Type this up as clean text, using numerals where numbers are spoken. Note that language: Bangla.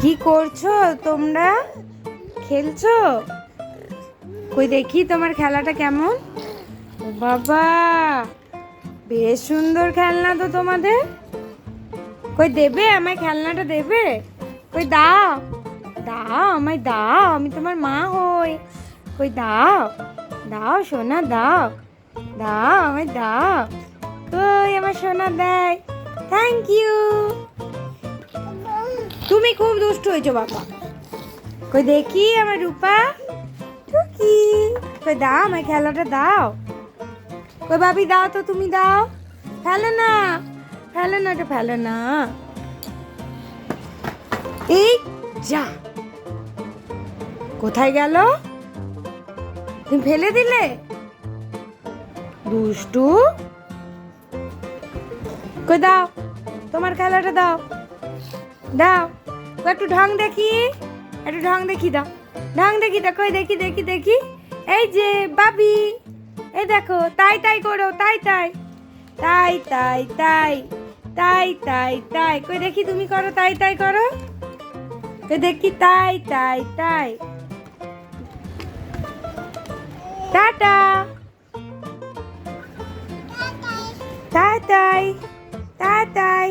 কি করছো তোমরা? খেলছো? কই দেখি তোমার খেলাটা কেমন। ও বাবা, বেশ সুন্দর খেলনা তো তোমাদের। কই দেবে আমায় খেলনাটা দেবে? কই দাও, দাও আমায় দাও, আমি তোমার মা হই। কই দাও, দাও সোনা দাও, দাও আমায় দাও। কই আমার সোনা দেয়। Thank you. তুমি খুব দুষ্টু হয়েছো বাবা। কই দেখি আমার রূপা টুকি। কই দাও আমায় খেলাটা দাও। কই ভাবি দাও তো, তুমি দাও। ফেলে না, ফেলে না, এটা ফেলে না। এই যা, কোথায় গেল? তুমি ফেলে দিলে? দুষ্টু। কই দাও তোমার খেলাটা দাও, দাও। কই একটু ঢং দেখি, একটু ঢং দেখি দাও, ঢং দেখি দাও। কই দেখি দেখি দেখি। এই যে বাবি, এই দেখো, তাই তাই করো, তাই তাই, তাই তাই তাই, তাই তাই তাই। কই দেখি তুমি করো, তাই তাই করো। কই দেখি, তাই তাই তাই। টাটা, তাই তাই, তাই তাই।